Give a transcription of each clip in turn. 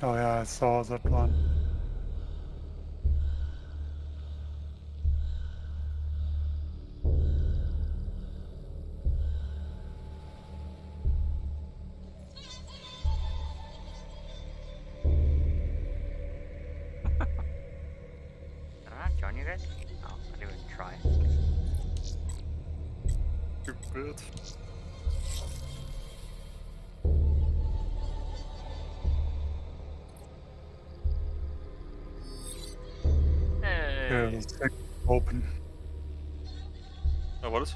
Oh yeah, I saw that one. Did I not join you guys? Oh, I didn't even try. Stupid. Yeah, Hey. the thing is open. What is?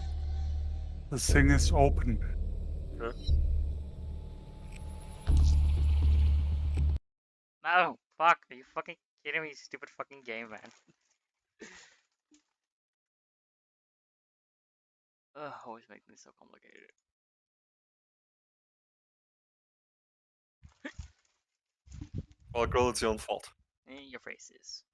The thing is open. Okay. No, fuck. Are you fucking kidding me? Stupid fucking game, man. Ugh, always make things so complicated. Well, girl, it's your own fault. Your faces.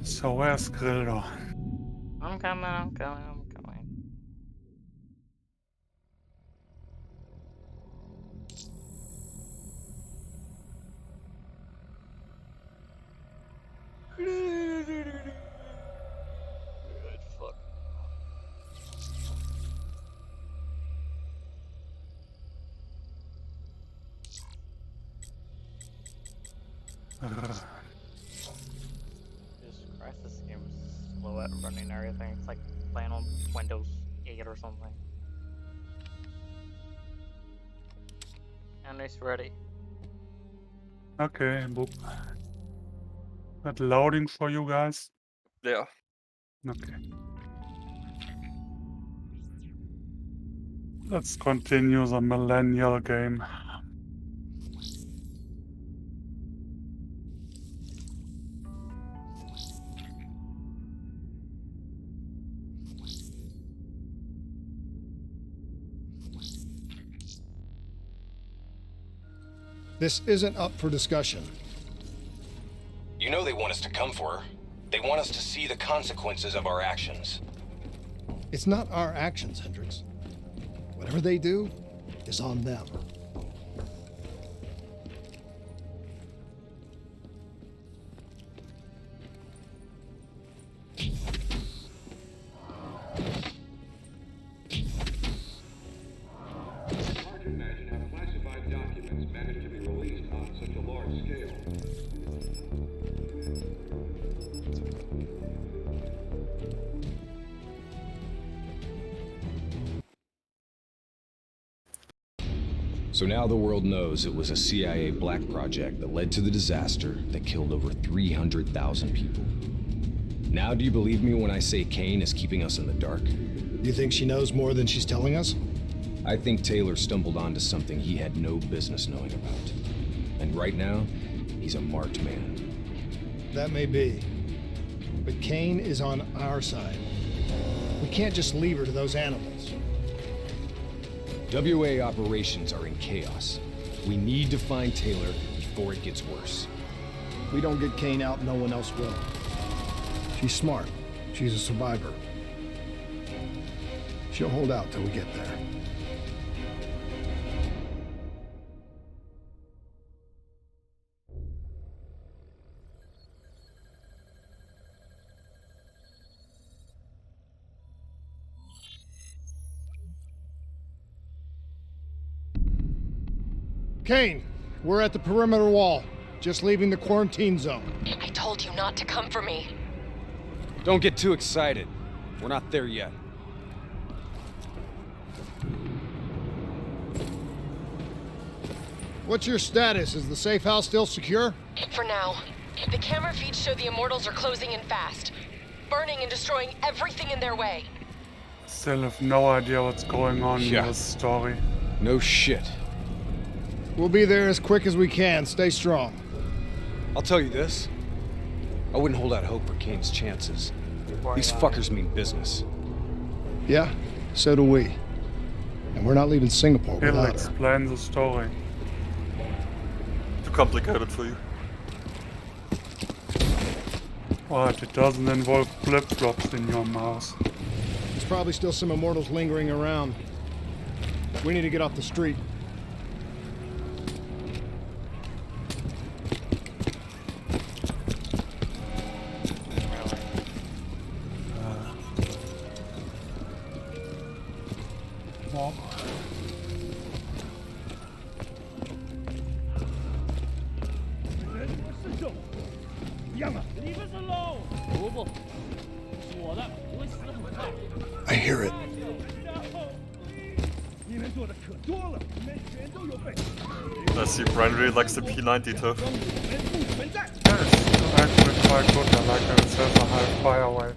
So where's Grildo? I'm coming, I'm coming, I'm coming. Good fuck. Jesus Christ, this game is slow at running and everything. It's like playing on Windows 8 or something. And it's ready. Okay, boop. That loading for you guys? Yeah. Okay. Let's continue the millennial game. This isn't up for discussion. You know they want us to come for her. They want us to see the consequences of our actions. It's not our actions, Hendricks. Whatever they do is on them. It's hard to imagine how classified documents managed to be released on such a large scale. So now the world knows it was a CIA black project that led to the disaster that killed over 300,000 people. Now do you believe me when I say Kane is keeping us in the dark? You think she knows more than she's telling us? I think Taylor stumbled onto something he had no business knowing about. And right now, he's a marked man. That may be. But Kane is on our side. We can't just leave her to those animals. WA operations are in chaos. We need to find Taylor before it gets worse. If we don't get Kane out, no one else will. She's smart. She's a survivor. She'll hold out till we get there. Kane, we're at the perimeter wall, just leaving the quarantine zone. I told you not to come for me. Don't get too excited. We're not there yet. What's your status? Is the safe house still secure? For now. The camera feeds show the Immortals are closing in fast, burning and destroying everything in their way. Still have no idea what's going on Yeah. in this story. No shit. We'll be there as quick as we can. Stay strong. I'll tell you this. I wouldn't hold out hope for Kane's chances. These fuckers mean business. Yeah, so do we. And we're not leaving Singapore He'll without her. explain the story. Too complicated for you. Right, it doesn't involve flip-flops in your mouse. There's probably still some Immortals lingering around. We need to get off the street. Well, I hear it. I see Brian really likes the P90 too. that is actually quite good. I like that it says a high fire rate.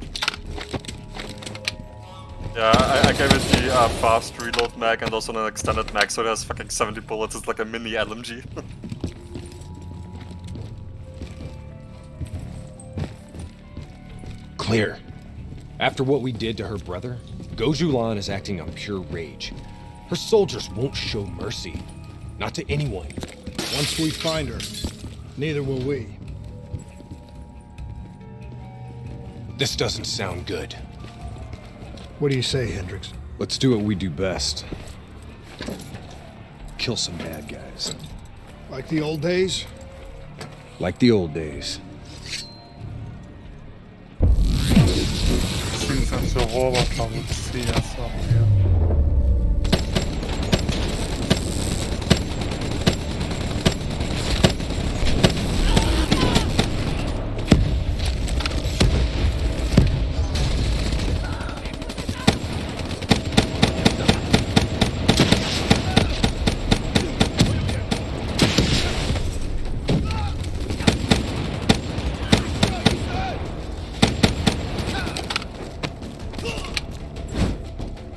Yeah, I gave it the fast reload mag and also an extended mag, so it has fucking 70 bullets. It's like a mini LMG. Clear. After what we did to her brother, Goju Lan is acting on pure rage. Her soldiers won't show mercy. Not to anyone. Once we find her, neither will we. This doesn't sound good. What do you say, Hendricks? Let's do what we do best. Kill some bad guys. Like the old days? Like the old days. Seems that the Roboter would see us up here.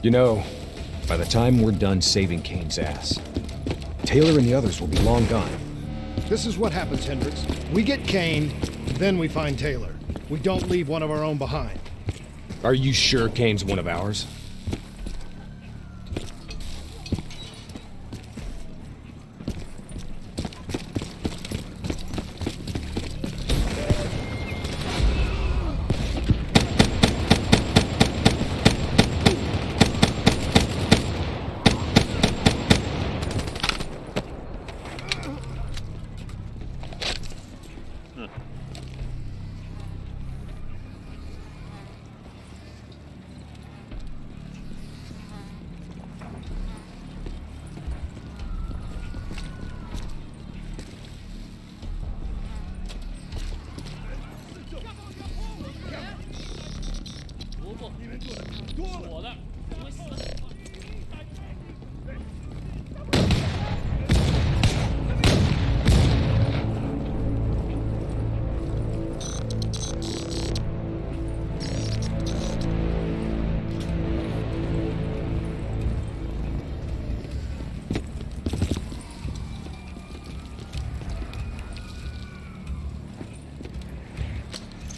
You know, by the time we're done saving Kane's ass, Taylor and the others will be long gone. This is what happens, Hendricks. We get Kane, then we find Taylor. We don't leave one of our own behind. Are you sure Kane's one of ours?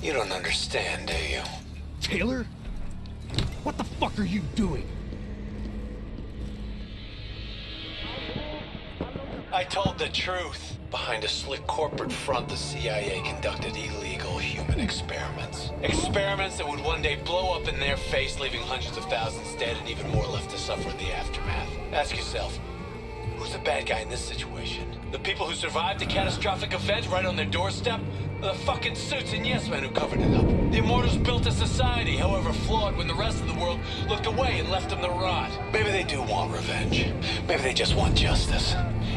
You don't understand, do you? Taylor? What the fuck are you doing? I told the truth. Behind a slick corporate front, the CIA conducted illegal human experiments. Experiments that would one day blow up in their face, leaving hundreds of thousands dead and even more left to suffer in the aftermath. Ask yourself, who's the bad guy in this situation? The people who survived a catastrophic event right on their doorstep? Or the fucking suits and yes men who covered it up? The Immortals built a society, however flawed, when the rest of the world looked away and left them to rot. Maybe they do want revenge. Maybe they just want justice.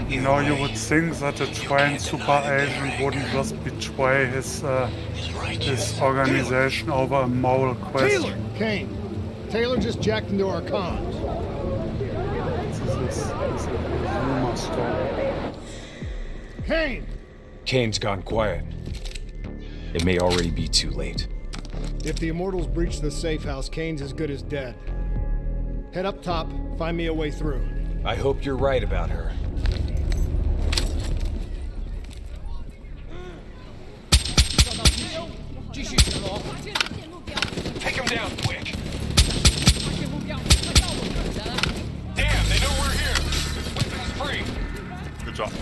You know, you would think that a trained super agent wouldn't just betray his organization over a moral question. Taylor! Kane. Taylor just jacked into our comms. This is a rumor story. Kane! Kane's gone quiet. it may already be too late. If the Immortals breach the safe house, Kane's as good as dead. Head up top, find me a way through. I hope you're right about her. Take him down, quick! Damn, they know we're here! Weapons free! Good job.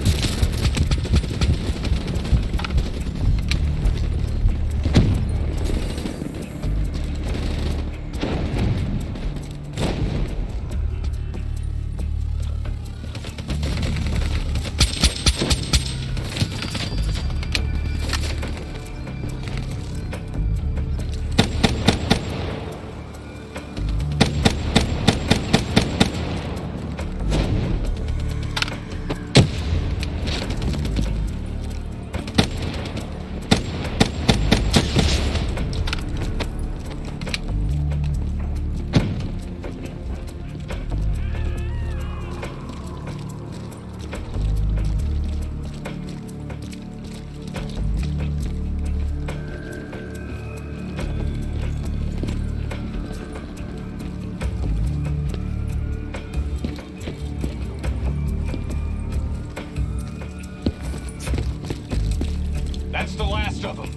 That's the last of them.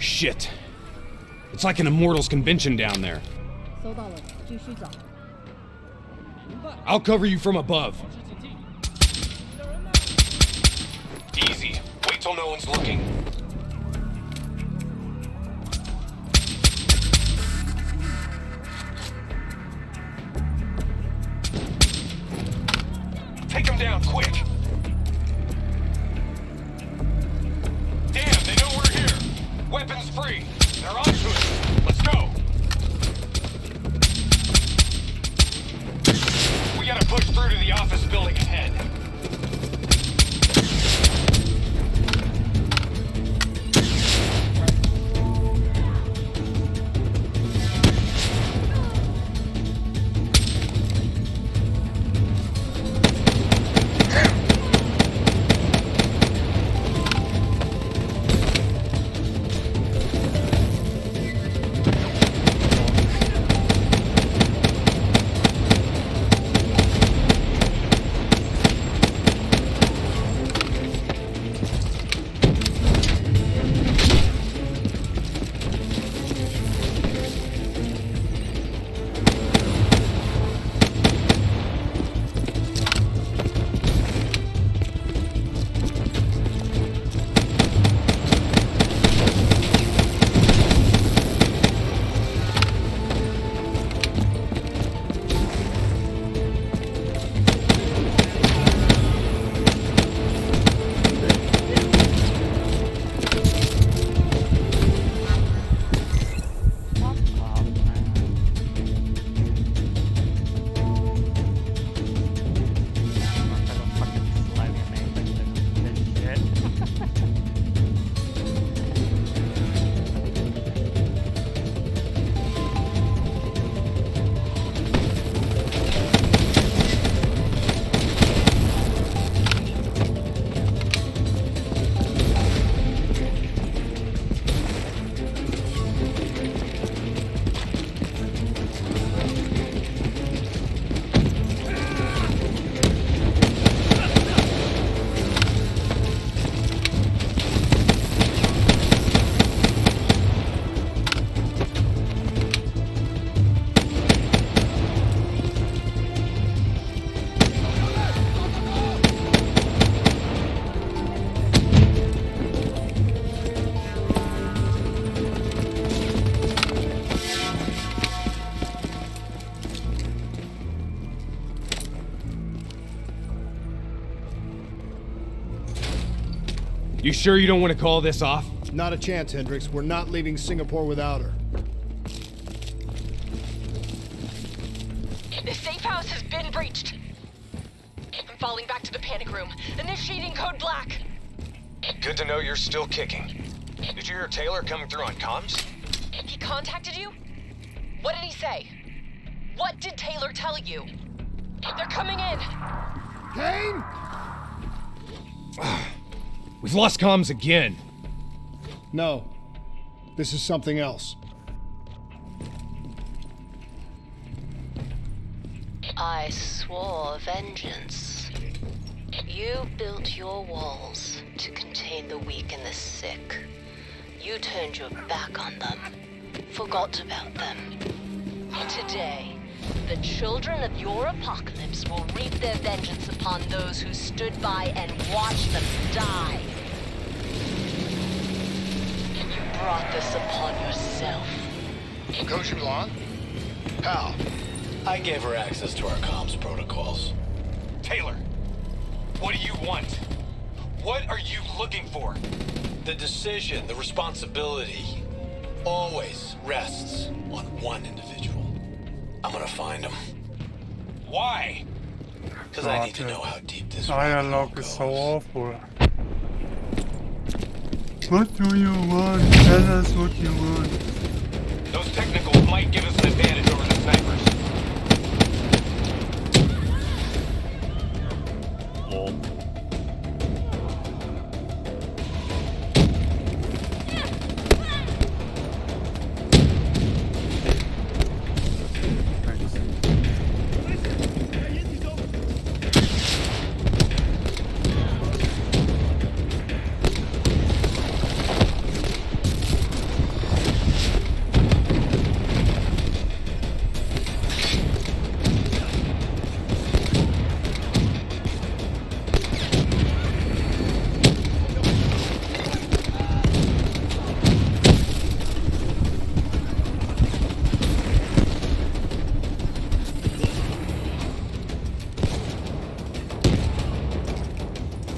Shit. It's like an Immortals convention down there. 收到了，继续找。 I'll cover you from above. Easy. Wait till no one's looking. Take him down, quick! Damn, they know we're here! Weapons free! They're onto it! Let's go! We gotta push through to the office building ahead. You sure you don't want to call this off? Not a chance, Hendricks. We're not leaving Singapore without her. The safe house has been breached. I'm falling back to the panic room. Initiating code black. Good to know you're still kicking. Did you hear Taylor coming through on comms? He contacted you? What did he say? What did Taylor tell you? They're coming in. Kane! We've lost comms again. No. This is something else. I swore vengeance. You built your walls to contain the weak and the sick. You turned your back on them, forgot about them. Today, the children of your apocalypse will reap their vengeance upon those who stood by and watched them die. You brought this upon yourself. Goju Lan? How? I gave her access to our comms protocols. Taylor, what do you want? What are you looking for? The decision, the responsibility, always rests on one individual. I'm gonna find him. Why? Because I need to know how deep this Dialogue goes. is so awful. What do you want? Tell us what you want. Those technicals might give us an advantage over the snipers. Lol.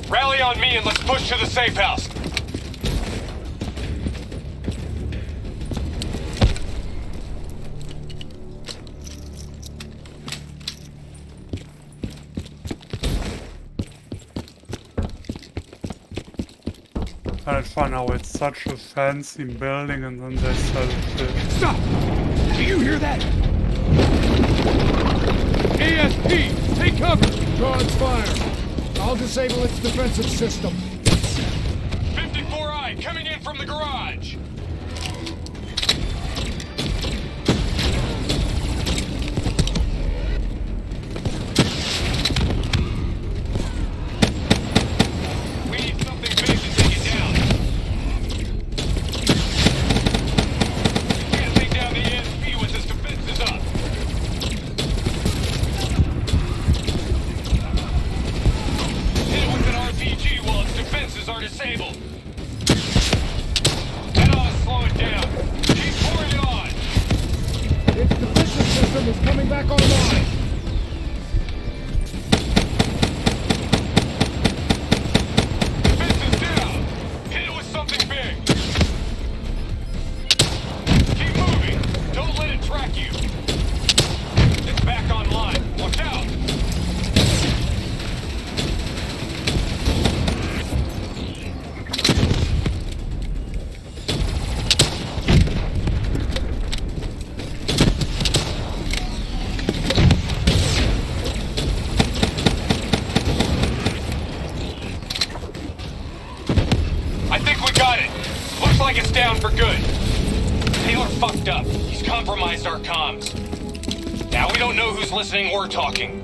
Rally on me and let's push to the safe house. I find how it's such a fancy building and then they sell shit. Stop! Do you hear that? ASP, take cover! God's fire. I'll disable its defensive system. 54i coming in from the garage. We need something big to take it down. We can't take down the ASP with its defenses up. Hit it with an RPG while its defenses are disabled. Head on, slow it down. Keep pouring it on. Its defensive system is coming back online. Defenses down. Hit it with something big. Keep moving. Don't let it track you. It's back online. Watch out. I think we got it. Looks like it's down for good. Taylor fucked up. He's compromised our comms. Now we don't know who's listening or talking.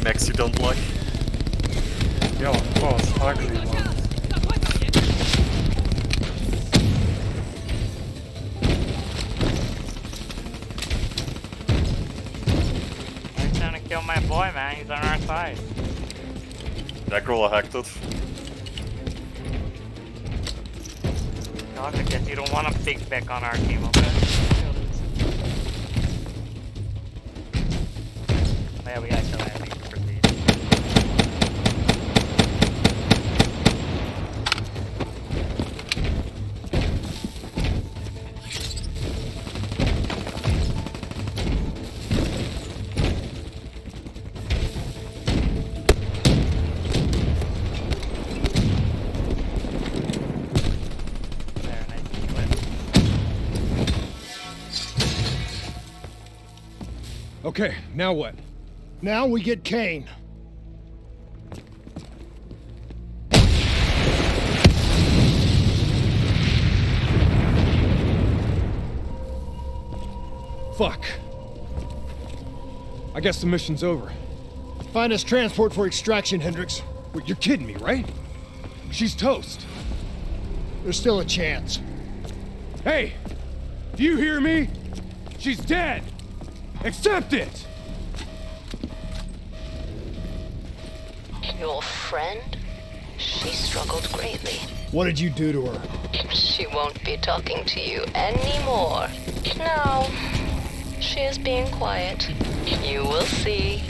mechs you don't like? Yeah, of course, ugly ones. He's trying to kill my boy, man. He's on our side. Necrola hacked it. God, I guess you don't want a big back on our team, okay? Oh, yeah, we gotta kill that. We can proceed. There, nice. Okay, now what? Now we get Kane. Fuck. I guess the mission's over. Find us transport for extraction, Hendricks. Wait, you're kidding me, right? She's toast. There's still a chance. Hey! Do you hear me? She's dead! Accept it! Your friend? She struggled greatly. What did you do to her? She won't be talking to you anymore. No. She is being quiet. You will see.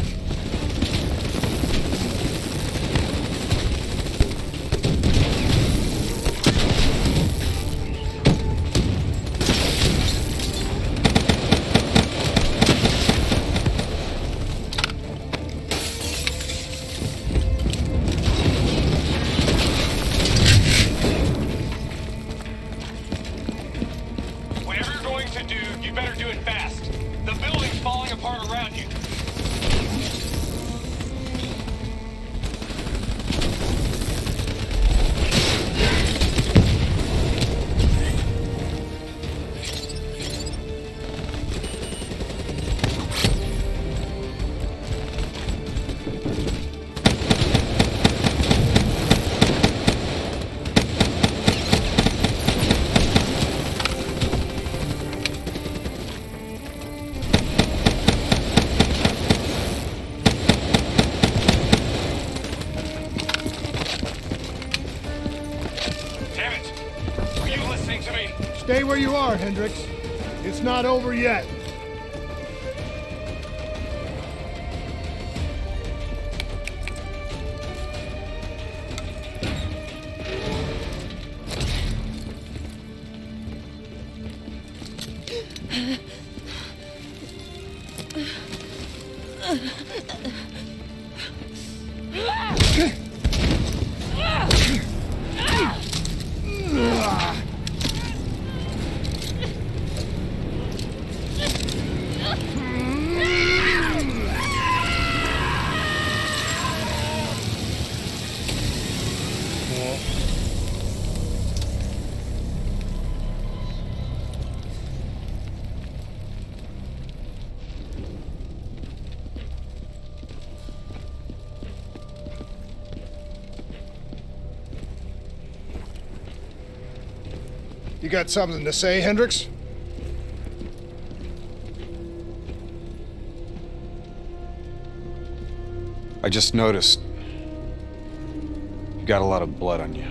Whatever you're going to do, you better do it fast. The building's falling apart around you. Damn it! Are you listening to me? Stay where you are, Hendricks. It's not over yet. You got something to say, Hendricks? I just noticed you got a lot of blood on you.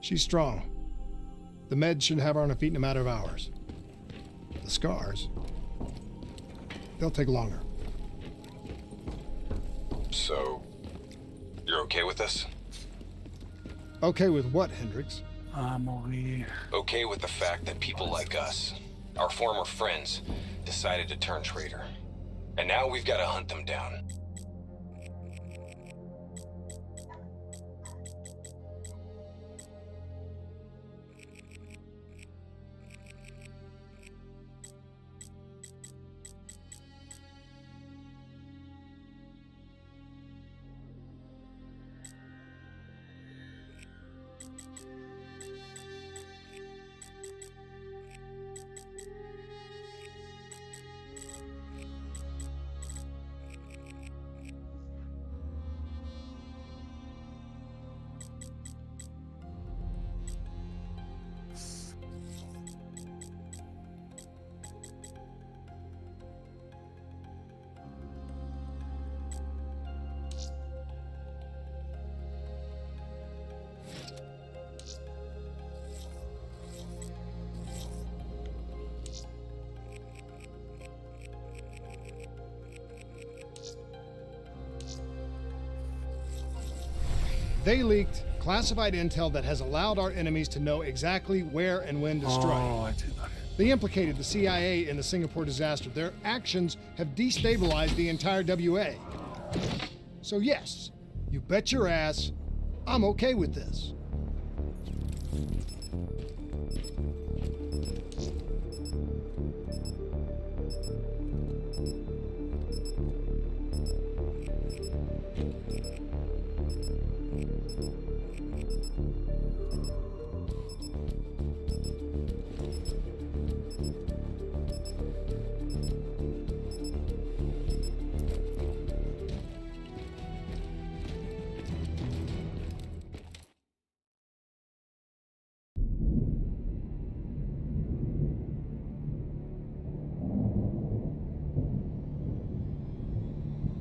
She's strong. The meds should have her on her feet in a matter of hours. The scars, they'll take longer. So, you're okay with this? Okay with what, Hendricks? Amory. Okay with the fact that people like us our former friends, decided to turn traitor. And now we've got to hunt them down. They leaked classified intel that has allowed our enemies to know exactly where and when to strike. Oh, I did not. They implicated the CIA in the Singapore disaster. Their actions have destabilized the entire WA. So yes, you bet your ass, I'm okay with this.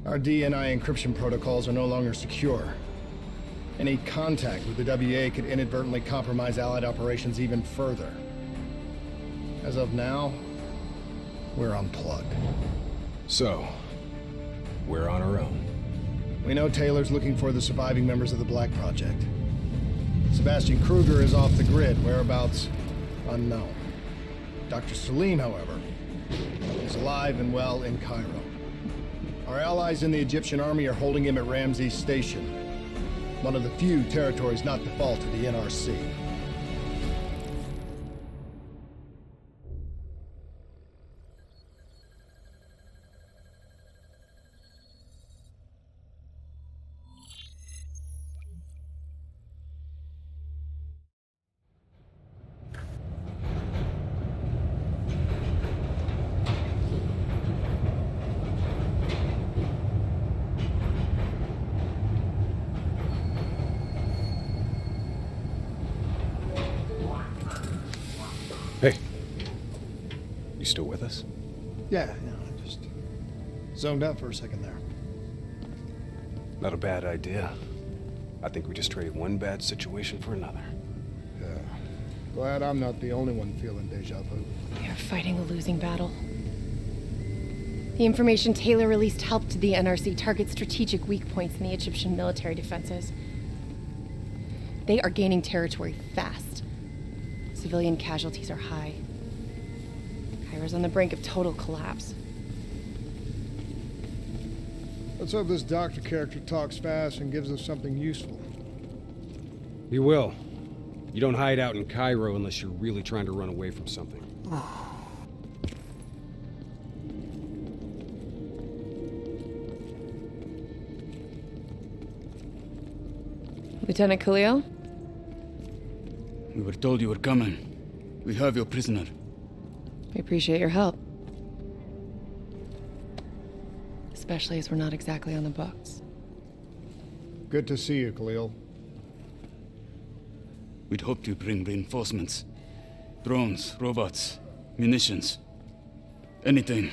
Our DNI encryption protocols are no longer secure. Any contact with the WA could inadvertently compromise Allied operations even further. As of now, we're unplugged. So, we're on our own. We know Taylor's looking for the surviving members of the Black Project. Sebastian Kruger is off the grid, whereabouts unknown. Dr. Salim, however, is alive and well in Cairo. Our allies in the Egyptian army are holding him at Ramses Station, one of the few territories not default to the NRC. Hey. You still with us? Yeah, I just zoned out for a second there. Not a bad idea. I think we just traded one bad situation for another. Yeah. Glad I'm not the only one feeling deja vu. We are fighting a losing battle. The information Taylor released helped the NRC target strategic weak points in the Egyptian military defenses. They are gaining territory fast. Civilian casualties are high. Cairo's on the brink of total collapse. Let's hope this doctor character talks fast and gives us something useful. He will. You don't hide out in Cairo unless you're really trying to run away from something. Lieutenant Khalil? We were told you were coming. We have your prisoner. We appreciate your help. Especially as we're not exactly on the books. Good to see you, Khalil. We'd hoped to bring reinforcements. Drones, robots, munitions. Anything.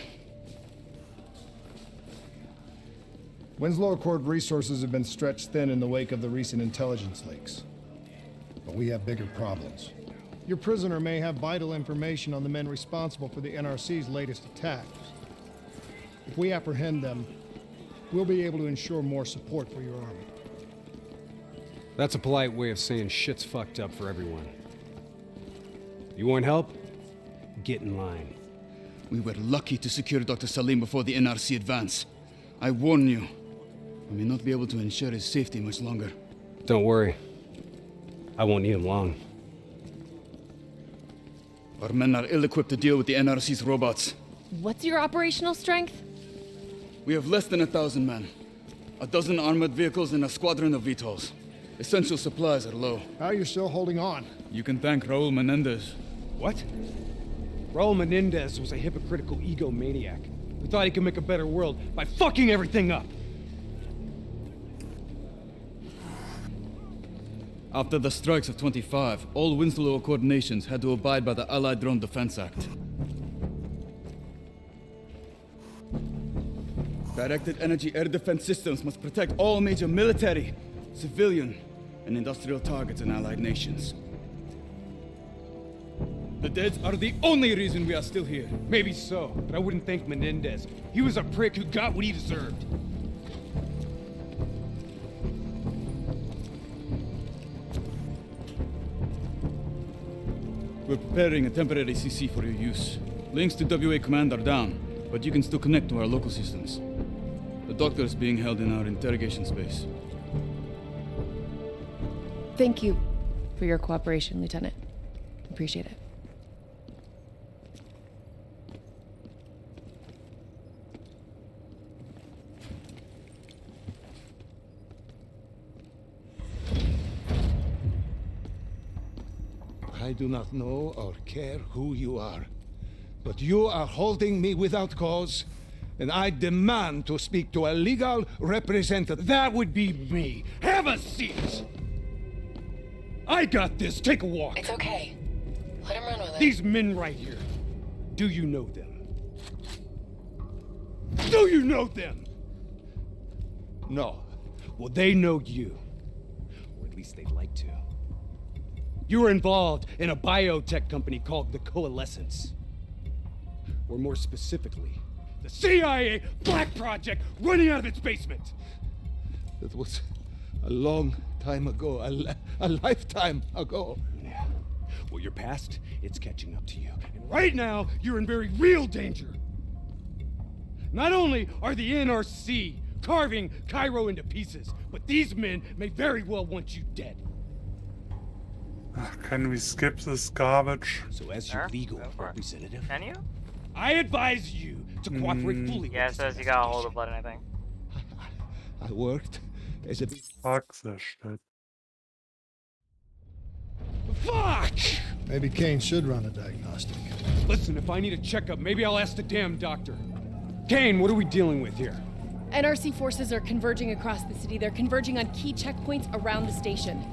Winslow Accord resources have been stretched thin in the wake of the recent intelligence leaks. But we have bigger problems. Your prisoner may have vital information on the men responsible for the NRC's latest attacks. If we apprehend them, we'll be able to ensure more support for your army. That's a polite way of saying shit's fucked up for everyone. You want help? get in line. We were lucky to secure Dr. Salim before the NRC advance. I warn you, we may not be able to ensure his safety much longer. Don't worry. I won't need him long. Our men are ill-equipped to deal with the NRC's robots. What's your operational strength? We have less than 1,000 men. 12 armored vehicles and a squadron of VTOLs. Essential supplies are low. How are you still holding on? You can thank Raul Menendez. What? Raul Menendez was a hypocritical egomaniac who thought he could make a better world by fucking everything up. After the strikes of 25, all Winslow Accord nations had to abide by the Allied Drone Defense Act. Directed energy air defense systems must protect all major military, civilian, and industrial targets in Allied nations. The Deads are the only reason we are still here. Maybe so, but I wouldn't thank Menendez. He was a prick who got what he deserved. We're preparing a temporary CC for your use. Links to WA Command are down, but you can still connect to our local systems. The doctor is being held in our interrogation space. Thank you for your cooperation, Lieutenant. Appreciate it. I do not know or care who you are, but you are holding me without cause, and I demand to speak to a legal representative. That would be me. Have a seat! I got this. Take a walk. It's okay. Let him run with it. These men right here. Do you know them? Do you know them? No. Well, they know you. Or at least they'd like to. You were involved in a biotech company called the Coalescence. Or more specifically, the CIA Black Project running out of its basement. That was a long time ago, a lifetime ago. Yeah. Well, your past, it's catching up to you. And right now, you're in very real danger. Not only are the NRC carving Cairo into pieces, but these men may very well want you dead. Can we skip this garbage? So as your legal representative, Can you? I advise you to cooperate fully Yeah, it with says you gotta hold the button, I think. I worked as a... Fuck this shit. Fuck! Maybe Kane should run a diagnostic. Listen, if I need a checkup, maybe I'll ask the damn doctor. Kane, what are we dealing with here? NRC forces are converging across the city. They're converging on key checkpoints around the station.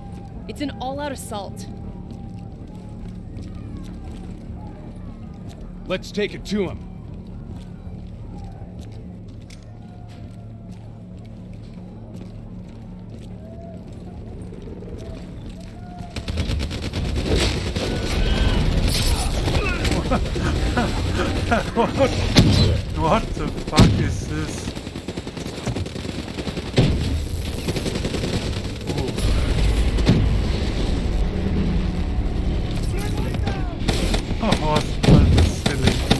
It's an all-out assault. Let's take it to him. What the fuck is this? Oh, what a silly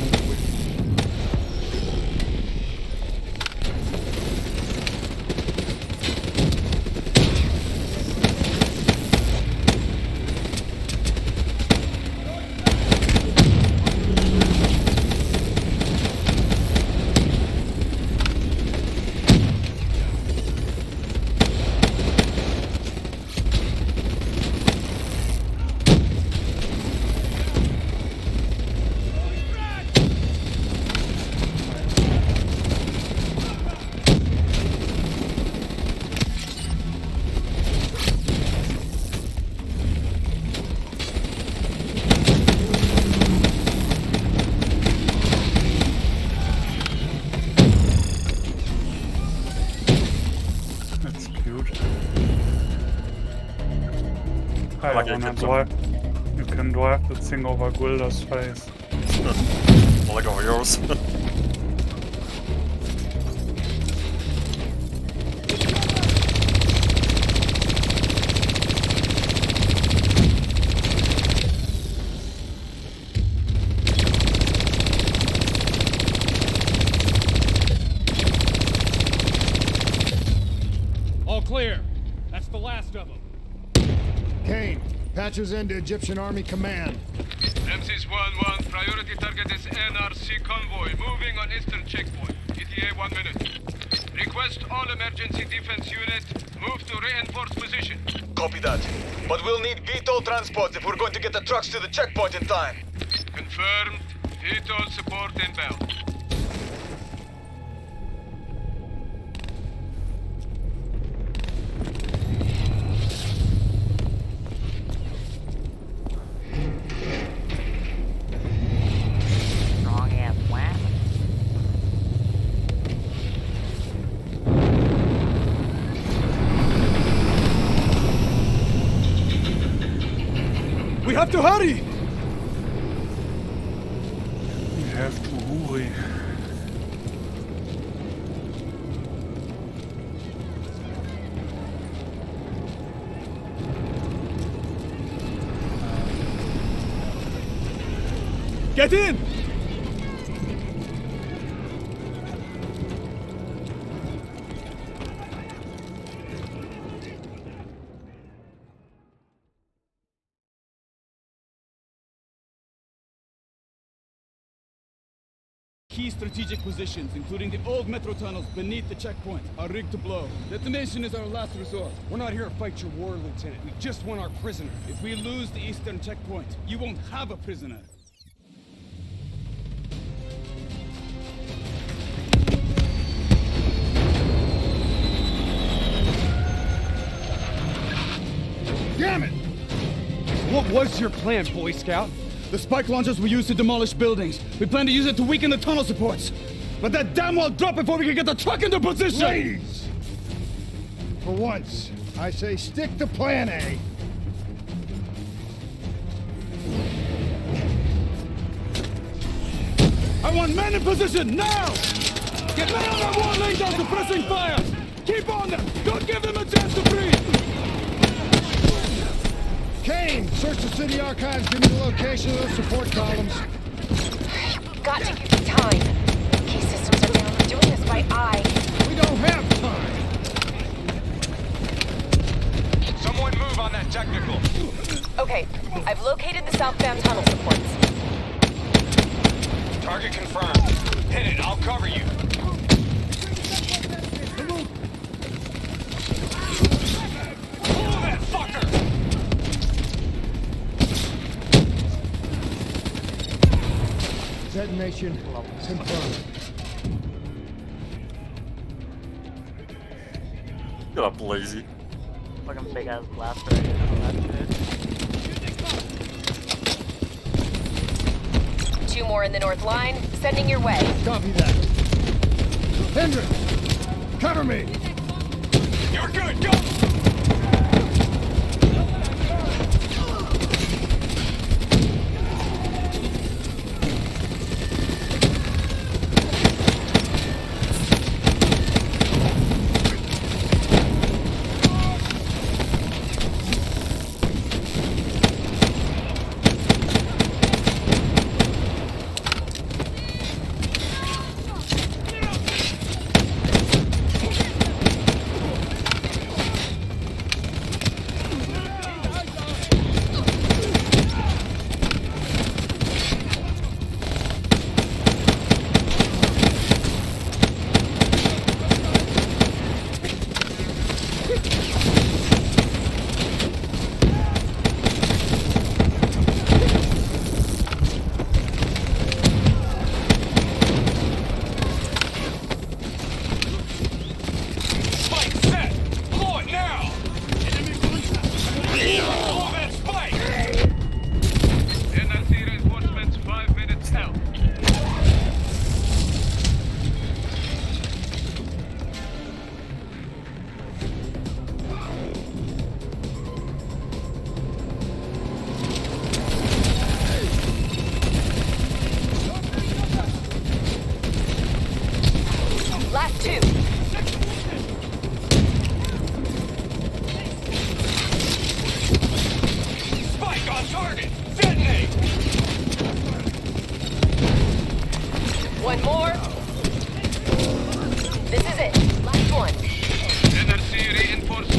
You can drive the thing over Gulda's face. Like over yours. clear. That's the last of them. Kane, patches into Egyptian Army Command. Ramses 1-1, priority target is NRC convoy, moving on eastern checkpoint. ETA 1 minute. Request all emergency defense unit, move to reinforced position. Copy that. But we'll need VTOL transports if we're going to get the trucks to the checkpoint in time. Confirmed. VTOL support inbound. Strong ass wham. We have to hurry! We have to hurry. Get in! Key strategic positions, including the old metro tunnels beneath the checkpoint, are rigged to blow. Detonation is our last resort. We're not here to fight your war, Lieutenant. We just want our prisoner. If we lose the eastern checkpoint, you won't have a prisoner. Damn it! What was your plan, Boy Scout? The spike launchers were used to demolish buildings. We plan to use it to weaken the tunnel supports. But that damn well dropped before we can get the truck into position! Ladies! For once, I say stick to plan A. I want men in position, now! Get men on that wall laying down suppressing fire! Keep on them! Don't give them a chance to breathe! Kane, search the city archives, give me the location of those support columns. You've got to give me time. Key systems are down. We're doing this by eye. We don't have time. Someone move on that technical. Okay, I've located the southbound tunnel supports. Target confirmed. Hit it, I'll cover you. Pull that fucker! Detonation confirmed. Get up, lazy. Fucking big ass blaster and all that shit. 2 more in the north line, sending your way. Copy that. Hendrik, cover me. You're good, go! Last 2. Spike on target! Detonate! 1 more. This is it. Last one. NRC reinforced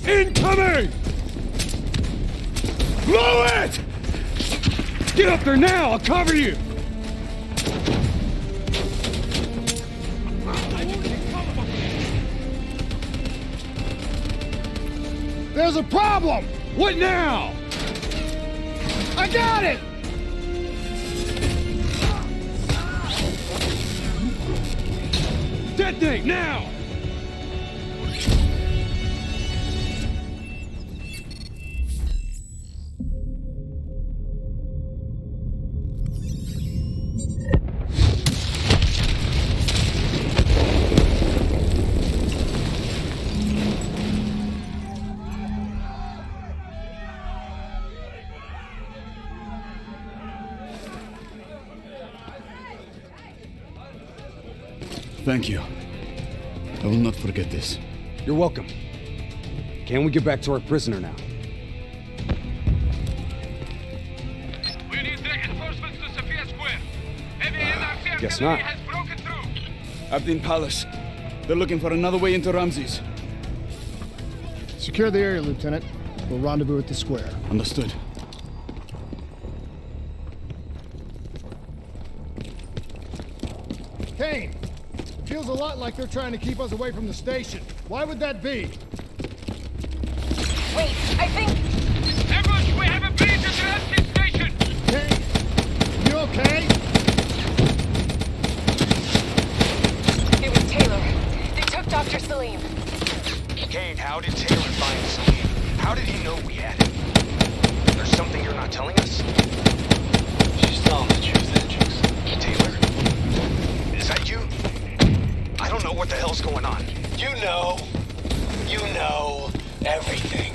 Incoming! Blow it! Get up there now! I'll cover you! There's a problem! What now? I got it! Detonate now! Thank you. I will not forget this. You're welcome. Can we get back to our prisoner now? We need reinforcements to Sophia Square. Heavy NRC Guess artillery not. has broken through. Abdin Palace. They're looking for another way into Ramses. Secure the area, Lieutenant. We'll rendezvous at the square. Understood. Kane! Feels a lot like they're trying to keep us away from the station. Why would that be? Wait, I think... Ambush! We have a breach at the Ramses station! Kane! You okay? It was Taylor. They took Dr. Salim. Kane, how did Taylor find Salim? How did he know we had him? There's something you're not telling us? She's telling the truth, Hendricks. Taylor? Is that you? I don't know what the hell's going on. You know everything.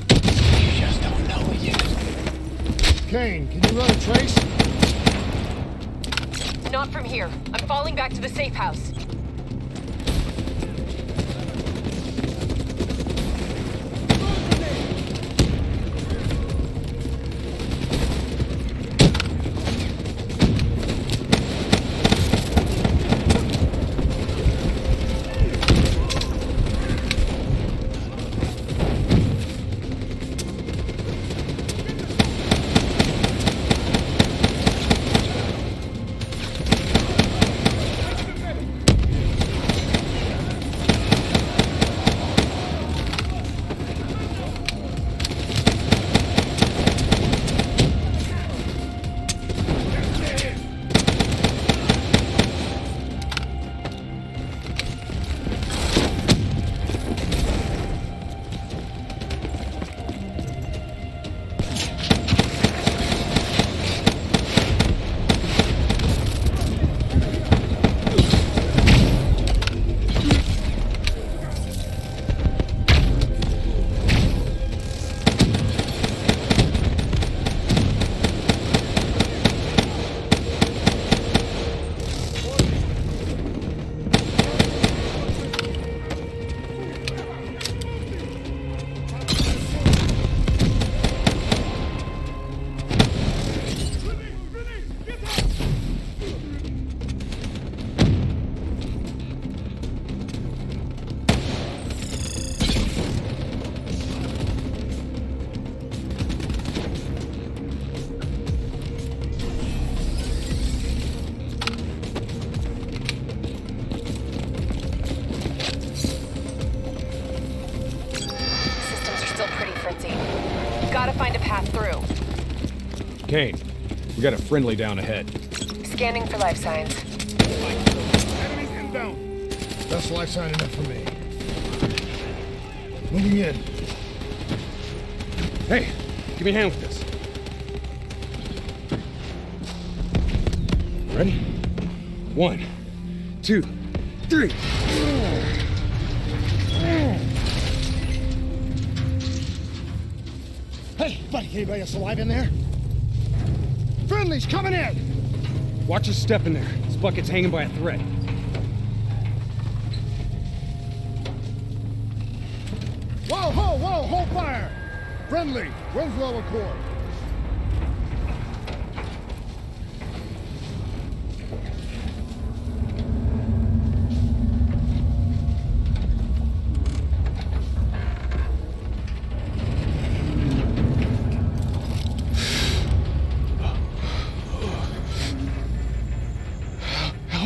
You just don't know it yet. Kane, can you run a trace? Not from here. I'm falling back to the safe house. Gotta find a path through. Kane, we got a friendly down ahead. Scanning for life signs. Enemies inbound. That's life sign enough for me. Moving in. Hey, give me a hand with this. Ready? 1, 2, 3. Hey, buddy, anybody else alive in there? Friendly's coming in! Watch your step in there. This bucket's hanging by a thread. Whoa, hold fire! Friendly, Winslow Accord.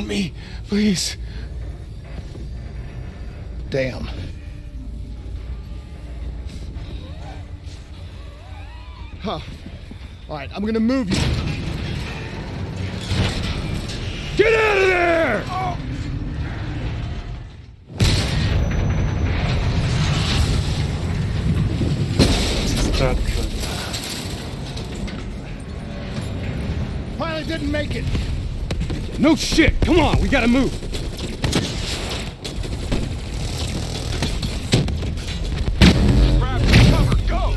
on me, please. Damn. Huh. All right, I'm gonna move you. Get out of there! Oh. Pilot didn't make it. No shit! Come on, we gotta move. Grab cover, go!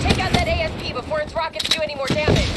Take out that ASP before its rockets do any more damage.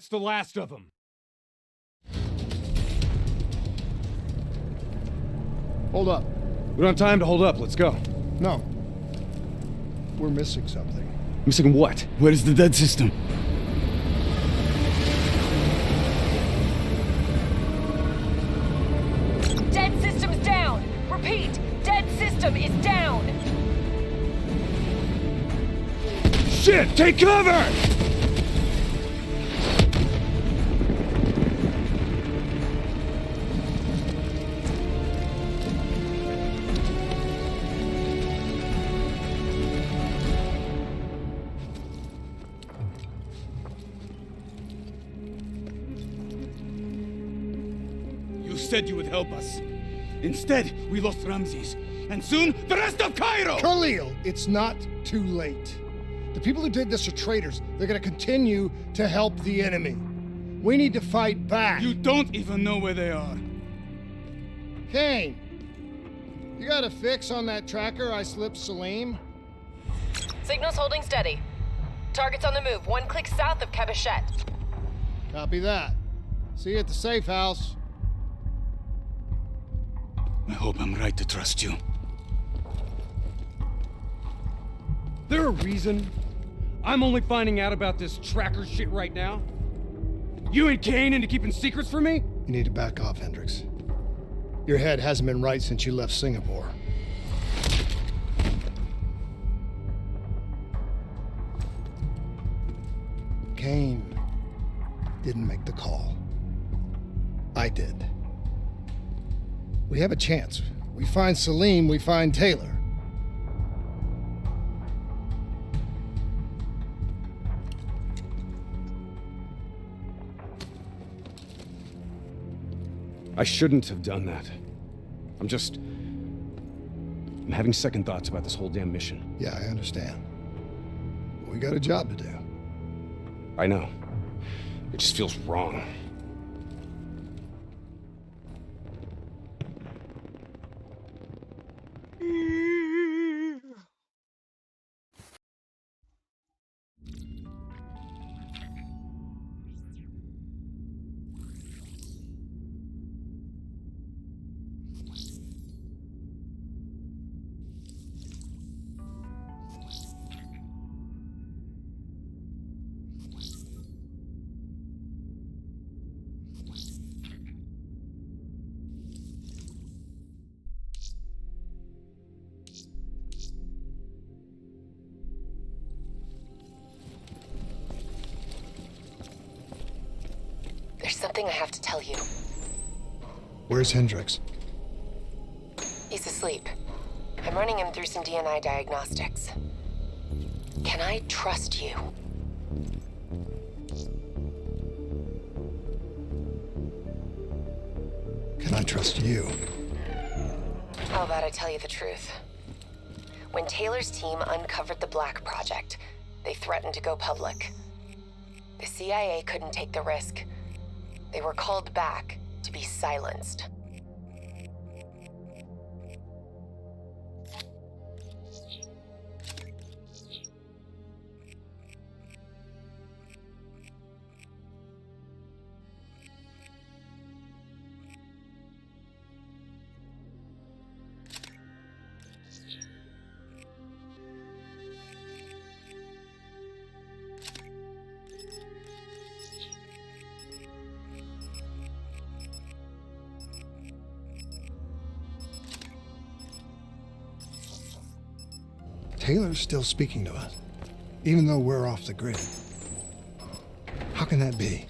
that's the last of them. Hold up. We don't have time to hold up. Let's go. No. We're missing something. Missing what? Where is the dead system? Dead system's down! Repeat, dead system is down! Shit! Take cover! You said you would help us. Instead, we lost Ramses. And soon, the rest of Cairo! Khalil, it's not too late. The people who did this are traitors. They're gonna continue to help the enemy. We need to fight back. You don't even know where they are. Kane, you got a fix on that tracker I slipped Salim? Signal's holding steady. Target's on the move, 1 click south of Cabochette. Copy that. See you at the safe house. I hope I'm right to trust you. There a reason I'm only finding out about this tracker shit right now? You and Kane into keeping secrets from me? You need to back off, Hendricks. Your head hasn't been right since you left Singapore. Kane didn't make the call. I did. We have a chance. We find Salim, we find Taylor. I shouldn't have done that. I'm having second thoughts about this whole damn mission. Yeah, I understand. We got a job to do. I know. It just feels wrong. There's something I have to tell you. Where's Hendricks? He's asleep. I'm running him through some DNI diagnostics. Can I trust you? Can I trust you? How about I tell you the truth? When Taylor's team uncovered the Black Project, they threatened to go public. The CIA couldn't take the risk. They were called back to be silenced. Taylor's still speaking to us, even though we're off the grid. How can that be?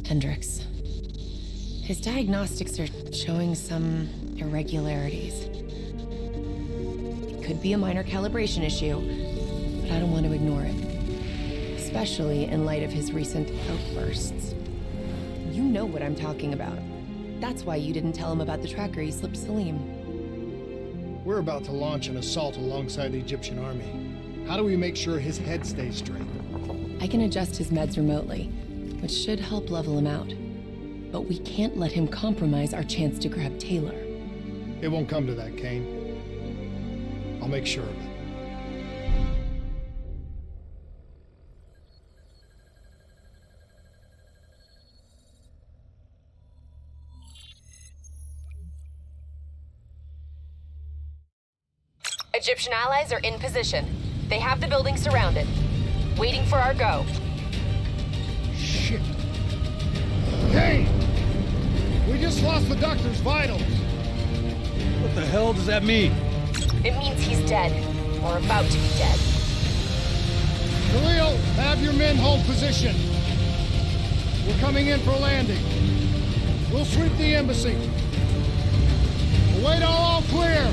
Hendricks. His diagnostics are showing some irregularities. Could be a minor calibration issue, but I don't want to ignore it. Especially in light of his recent outbursts. You know what I'm talking about. That's why you didn't tell him about the tracker he slipped Salim. We're about to launch an assault alongside the Egyptian army. How do we make sure his head stays straight? I can adjust his meds remotely. which should help level him out. But we can't let him compromise our chance to grab Taylor. It won't come to that, Kane. I'll make sure of it. Egyptian allies are in position. They have the building surrounded, waiting for our go. Shit. Kane! We just lost the doctor's vitals. What the hell does that mean? It means he's dead, or about to be dead. Khalil, have your men hold position. We're coming in for a landing. We'll sweep the embassy. We'll wait all clear.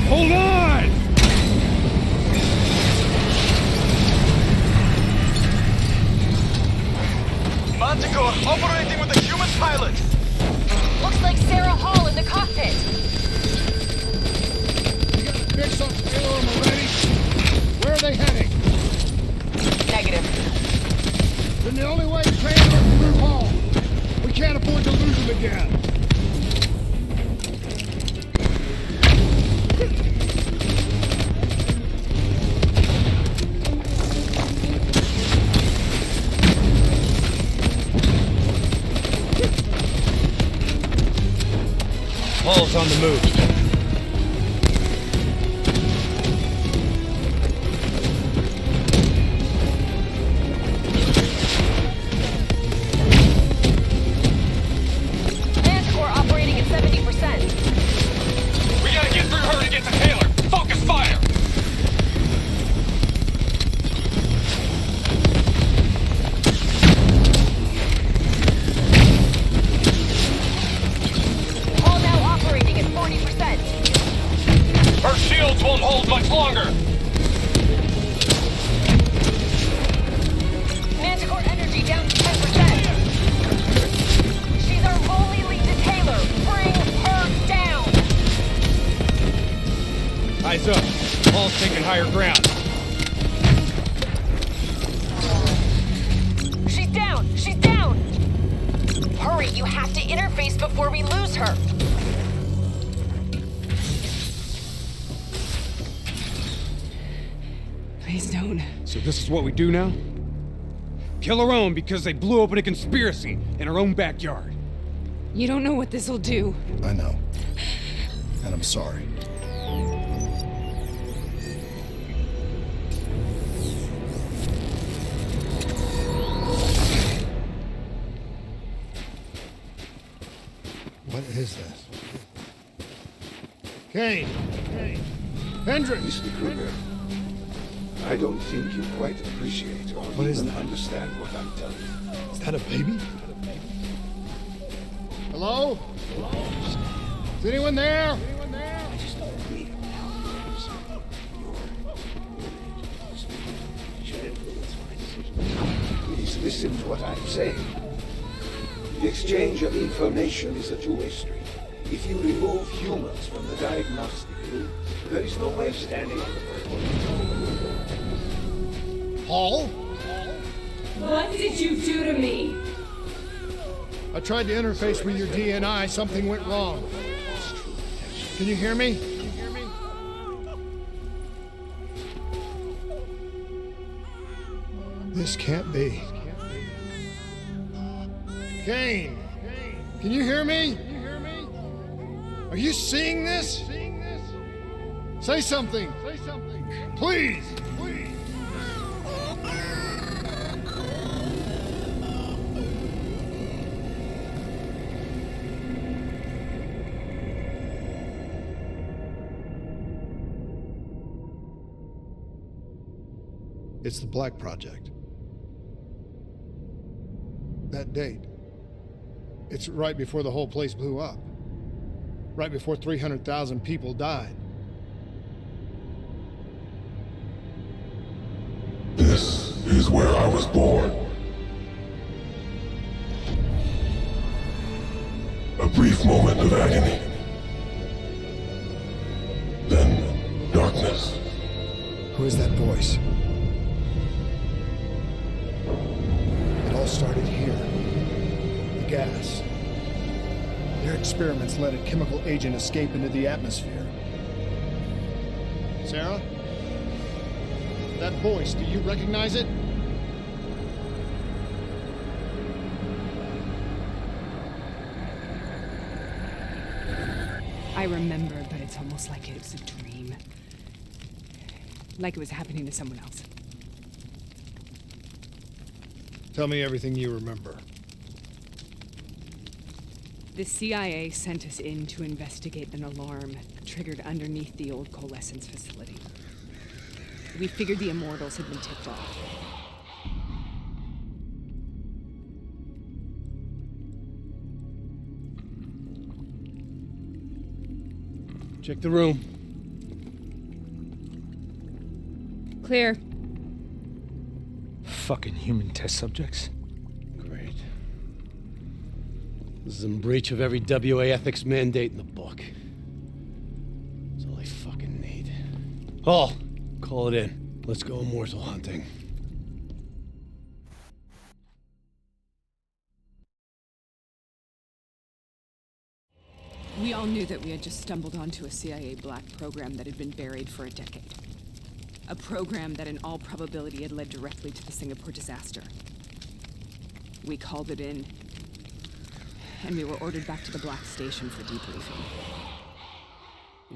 Hold on! Manticore operating with a human pilot. Looks like Sarah Hall in the cockpit. You got a fix on Taylor and already? Where are they heading? Negative. Then the only way to transfer is through Hall. We can't afford to lose them again. Hall's on the move. Manticore operating at 70%. We gotta get through her to get to Taylor. Focus fire! Hall now operating at 40%. Her shields won't hold much longer. Manticore energy down to 10%. She's our only lead to Taylor. Bring her down. Eyes up. Hall's taking higher ground. She's down. She's down. Hurry, you have to interface before we lose her. Please don't. So this is what we do now? Kill our own because they blew open a conspiracy in our own backyard. You don't know what this'll do. I know. And I'm sorry. What is this? Kane! Hendricks! Mr. Kruger, I don't think you quite appreciate or even understand what I'm telling you. Is that a baby? Hello? Is anyone there? Please listen to what I'm saying. The exchange of information is a two-way street. If you remove humans from the diagnostic loop, there is no way of standing on the vertical. Hall? What did you do to me? I tried to interface with your DNI. Something went wrong. Can you hear me? This can't be. Kane! Can you hear me? Are you seeing this? Say something! Please! It's the Black Project. That date. It's right before the whole place blew up. Right before 300,000 people died. This is where I was born. A brief moment of agony. Who is that voice? It all started here. The gas. Their experiments let a chemical agent escape into the atmosphere. Sarah? That voice, do you recognize it? I remember, but it's almost like it was a dream. Like it was happening to someone else. Tell me everything you remember. The CIA sent us in to investigate an alarm triggered underneath the old Coalescence facility. We figured the Immortals had been tipped off. Check the room. Clear. Fucking human test subjects. Great. This is in breach of every WA ethics mandate in the book. That's all I fucking need. Hall, call it in. Let's go immortal hunting. We all knew that we had just stumbled onto a CIA black program that had been buried for a decade. A program that in all probability had led directly to the Singapore disaster. We called it in, and we were ordered back to the Black Station for debriefing.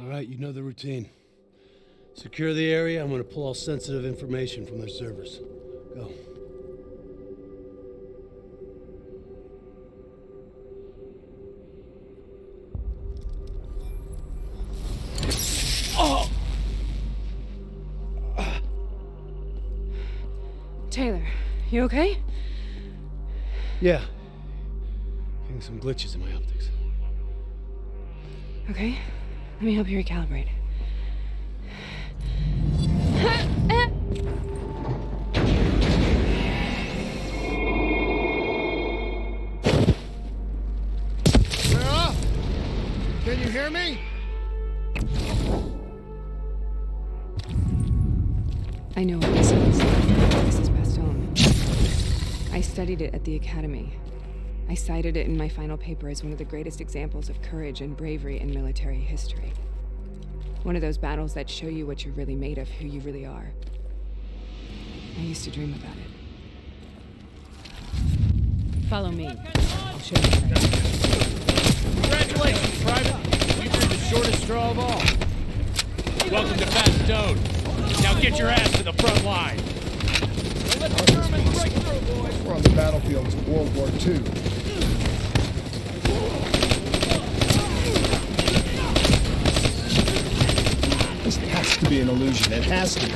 All right, you know the routine. Secure the area. I'm gonna pull all sensitive information from their servers. Go. Oh! Taylor, you okay? Yeah. Getting some glitches in my optics. Okay, let me help you recalibrate. Sarah? Can you hear me? I know what this is. This is Bastogne. I studied it at the Academy. I cited it in my final paper as one of the greatest examples of courage and bravery in military history. One of those battles that show you what you're really made of, who you really are. I used to dream about it. Follow me. I'll show you what I do. Congratulations, Private! You drew the shortest straw of all. Welcome to Bastogne. Now get your ass to the front line. We're on the battlefields of World War II. This has to be an illusion. It has to be.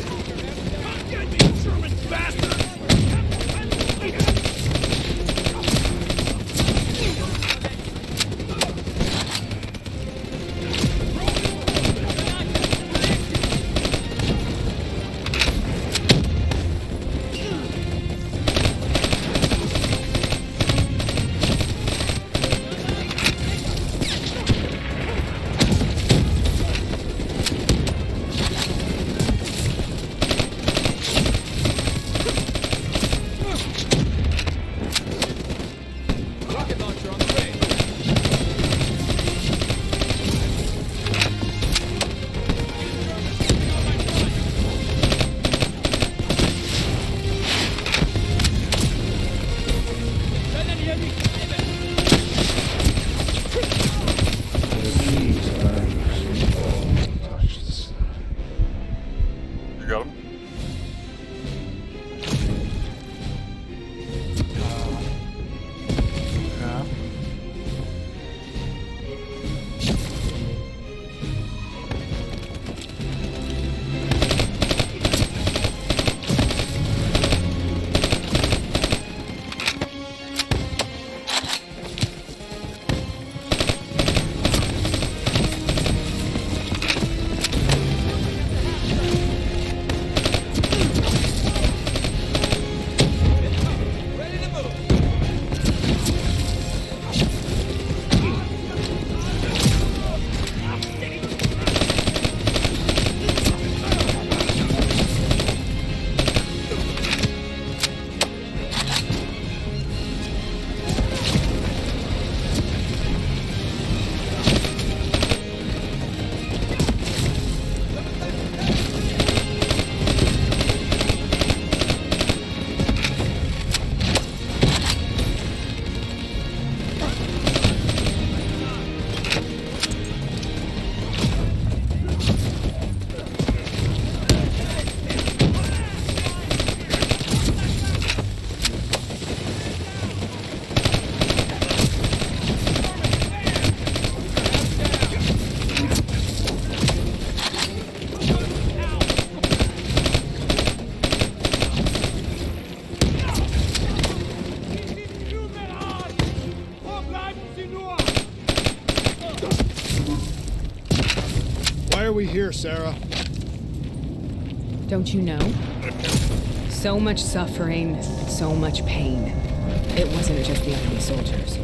here, Sarah? Don't you know? So much suffering, so much pain. It wasn't just the enemy soldiers.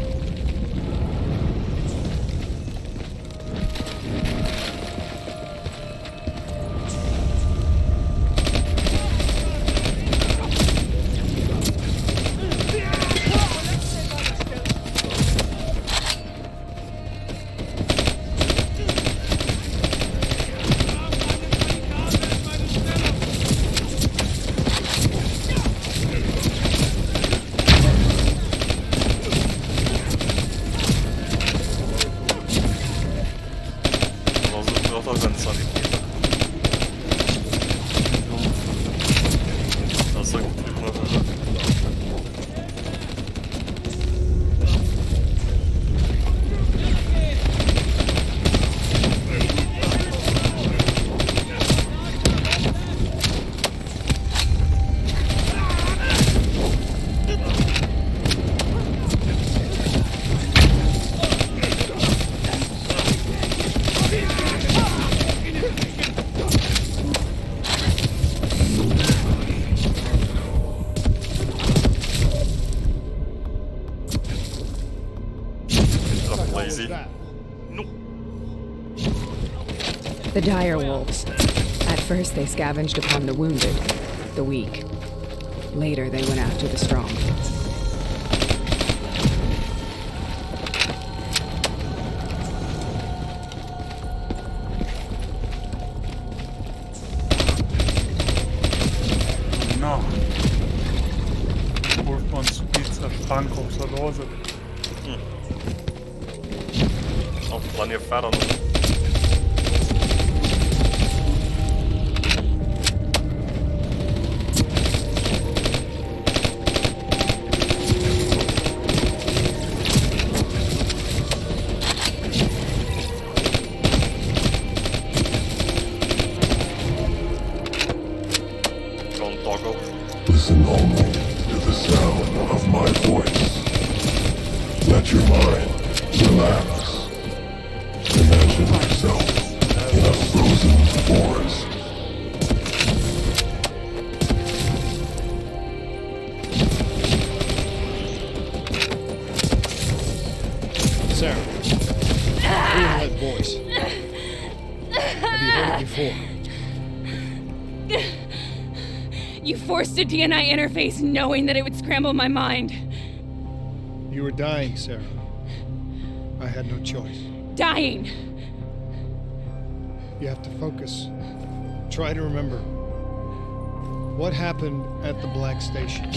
The dire wolves. At first they scavenged upon the wounded, the weak. Later they went after the strong. No. Wolfman's pizza stank aus der Dose. Auch plenty of fat on them. Listen only to the sound of my voice. Let your mind relax. Imagine yourself in a frozen forest. Sarah, who is that voice? Have you heard it before? You forced a DNI interface knowing that it would scramble my mind. You were dying, Sarah. I had no choice. Dying! You have to focus. Try to remember. What happened at the Black Station?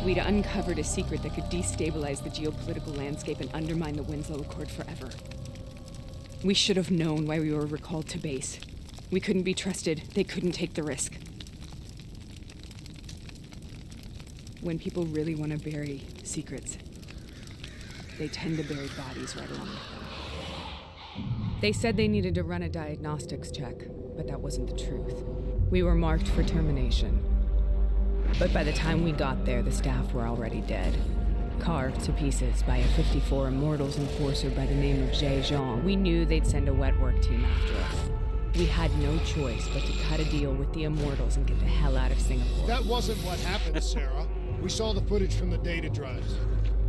We'd uncovered a secret that could destabilize the geopolitical landscape and undermine the Winslow Accord forever. We should have known why we were recalled to base. We couldn't be trusted. They couldn't take the risk. When people really want to bury secrets, they tend to bury bodies right along with them. They said they needed to run a diagnostics check, but that wasn't the truth. We were marked for termination. But by the time we got there, the staff were already dead. Carved to pieces by a 54 Immortals enforcer by the name of Jay Zhang. We knew they'd send a wet work team after us. We had no choice but to cut a deal with the Immortals and get the hell out of Singapore. That wasn't what happened, Sarah. We saw the footage from the data drives.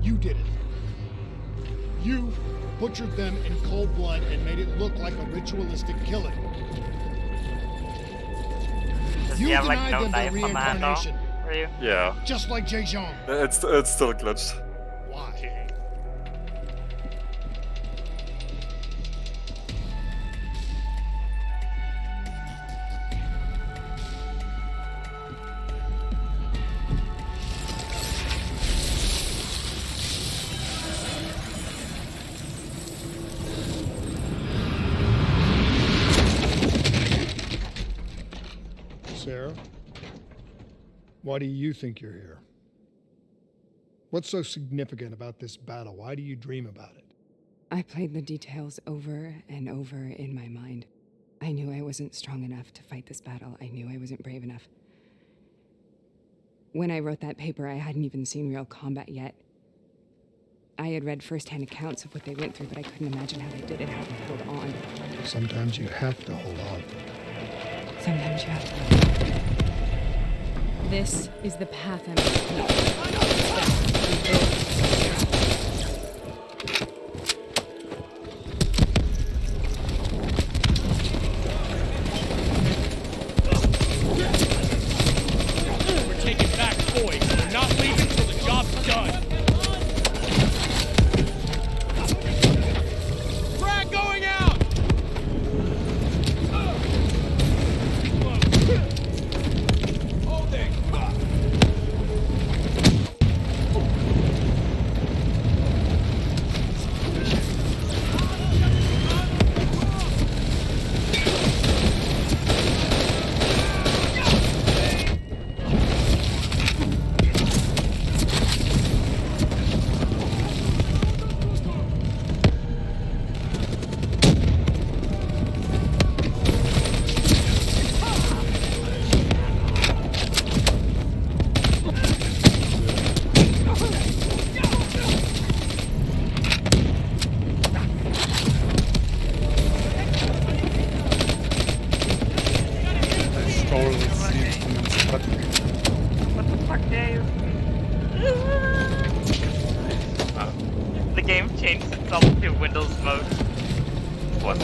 You did it. You butchered them in cold blood and made it look like a ritualistic killing. Does You he have like denied no them knife the commando reincarnation. for you? Yeah. Just like Jay Zhang. It's still glitched. Why? Why do you think you're here? What's so significant about this battle? Why do you dream about it? I played the details over and over in my mind. I knew I wasn't strong enough to fight this battle. I knew I wasn't brave enough. When I wrote that paper, I hadn't even seen real combat yet. I had read firsthand accounts of what they went through, but I couldn't imagine how they did it, how they held on. Sometimes you have to hold on. Sometimes you have to hold on. This is the path I'm We're taking back Boyd. We're not leaving till the job's done. Frag going out! Holding! The game changed itself to Windows mode. What?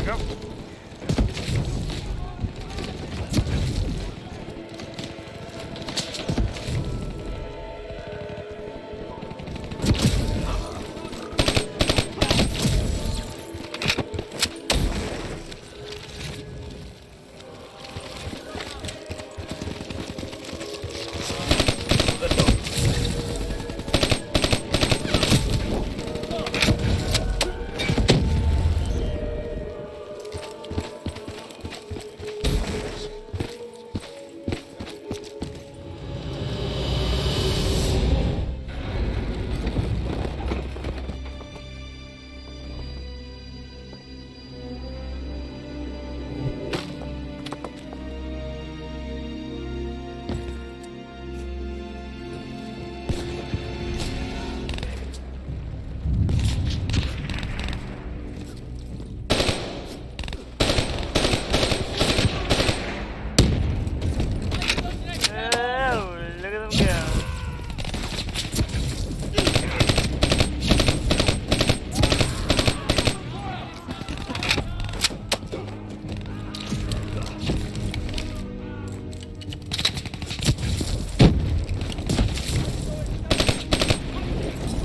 Go.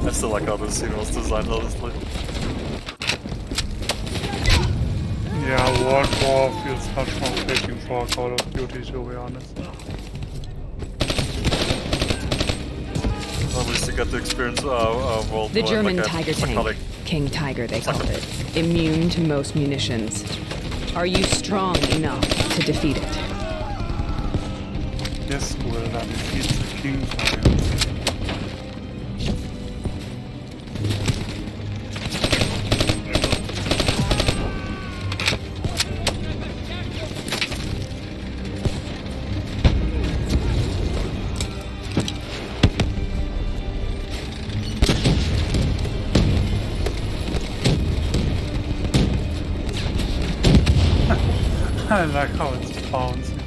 I still like how this scene was designed, honestly. Yeah, World War feels much more fitting for Call of Duty, to be honest. At least you get to experience World The War, German like Tiger like tank. King Tiger, they called it. Immune to most munitions. Are you strong enough to defeat it? Yes, will that defeat the King Tiger. I like how it's bouncing.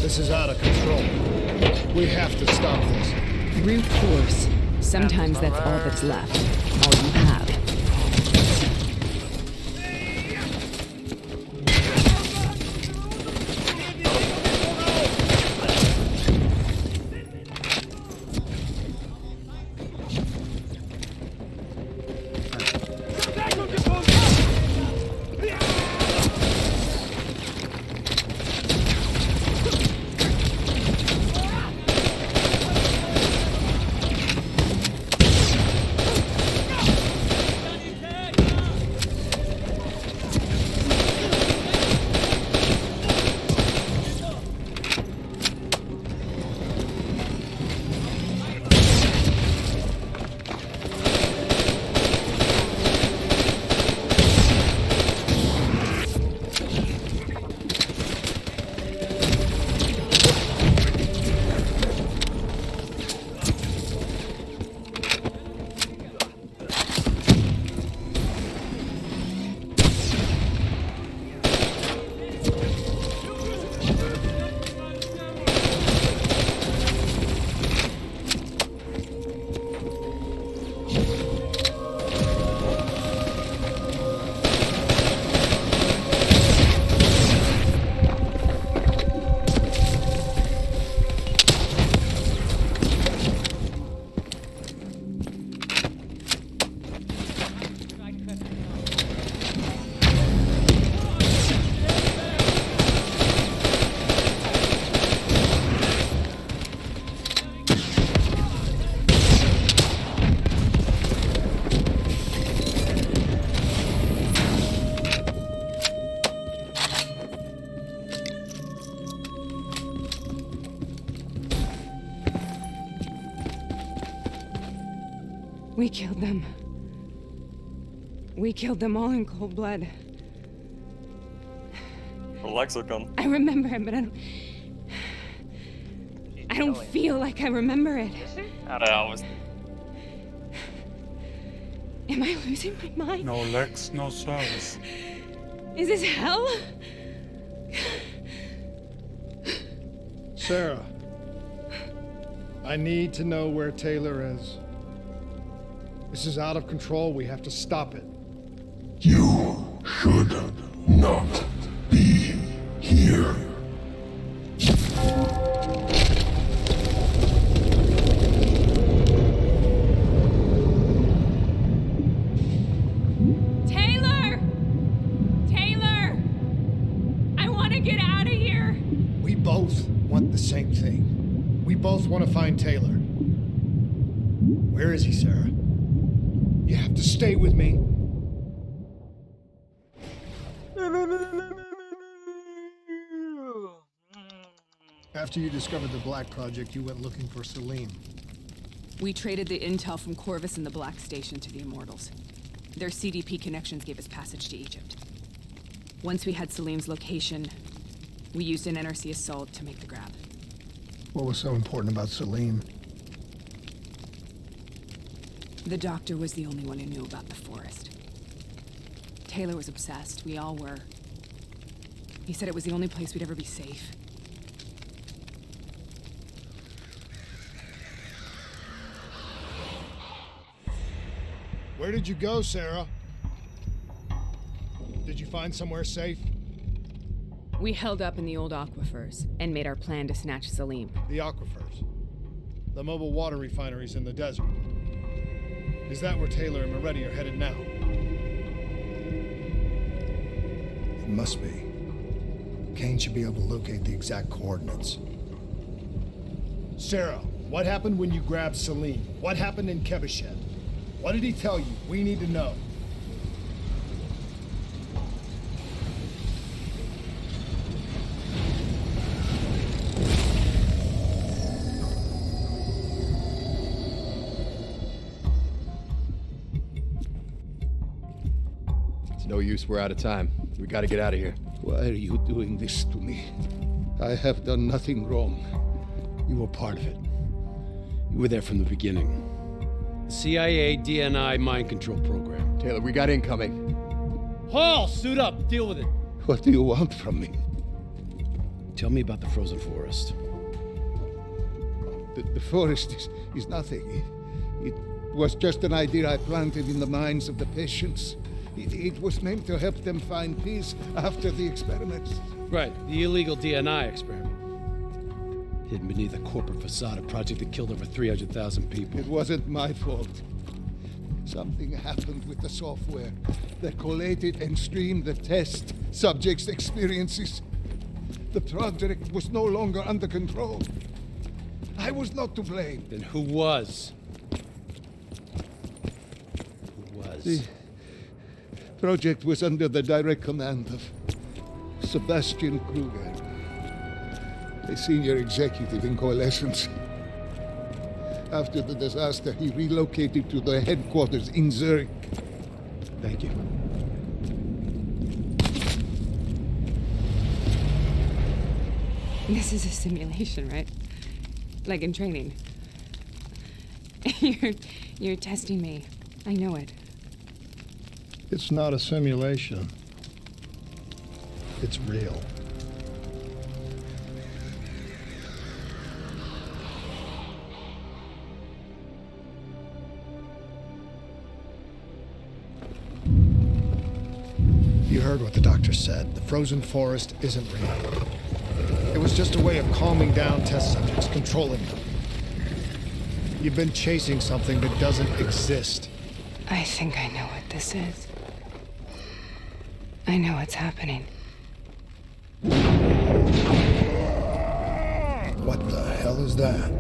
This is out of control. We have to stop this. Brute force. Sometimes that's all that's left. All you have. We killed them. We killed them all in cold blood. Lexicon. I remember it, but I don't feel like I remember it. I don't know. Am I losing my mind? No Lex, no service. Is this hell? Sarah, I need to know where Taylor is. This is out of control. We have to stop it. You should not be here. Taylor! Taylor! I want to get out of here. We both want the same thing. We both want to find Taylor. Where is he, Sarah? You have to stay with me. After you discovered the Black Project, you went looking for Salim. We traded the intel from Corvus and the Black Station to the Immortals. Their CDP connections gave us passage to Egypt. Once we had Salim's location, we used an NRC assault to make the grab. What was so important about Salim? The doctor was the only one who knew about the forest. Taylor was obsessed. We all were. He said it was the only place we'd ever be safe. Where did you go, Sarah? Did you find somewhere safe? We held up in the old aquifers and made our plan to snatch Salim. The aquifers? The mobile water refineries in the desert? Is that where Taylor and Moretti are headed now? It must be. Kane should be able to locate the exact coordinates. Sarah, what happened when you grabbed Salim? What happened in Kebeshet? What did he tell you? We need to know. It's no use, we're out of time. We gotta get out of here. Why are you doing this to me? I have done nothing wrong. You were part of it. You were there from the beginning. The CIA DNI mind control program. Taylor, we got incoming. Hall, suit up. Deal with it. What do you want from me? Tell me about the frozen forest. The forest is nothing. It was just an idea I planted in the minds of the patients. It was meant to help them find peace after the experiments. Right, the illegal DNI experiment. Hidden beneath a corporate facade, a project that killed over 300,000 people. It wasn't my fault. Something happened with the software that collated and streamed the test subjects' experiences. The project was no longer under control. I was not to blame. Then who was? Who was? The project was under the direct command of Sebastian Kruger, a senior executive in Coalescence. After the disaster, he relocated to the headquarters in Zurich. Thank you. This is a simulation, right? Like in training. You're testing me. I know it. It's not a simulation. It's real. You heard what the doctor said. The frozen forest isn't real. It was just a way of calming down test subjects, controlling them. You've been chasing something that doesn't exist. I think I know what this is. I know what's happening. What the hell is that?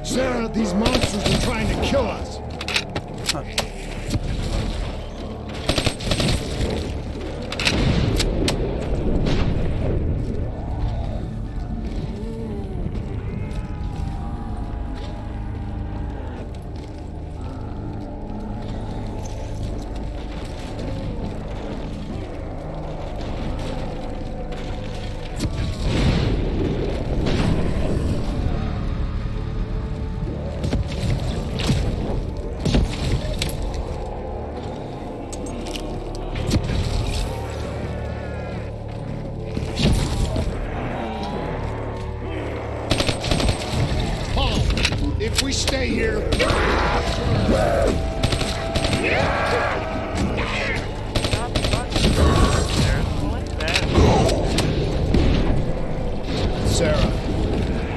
Sarah, these monsters are trying to kill us! If we stay here... Sarah,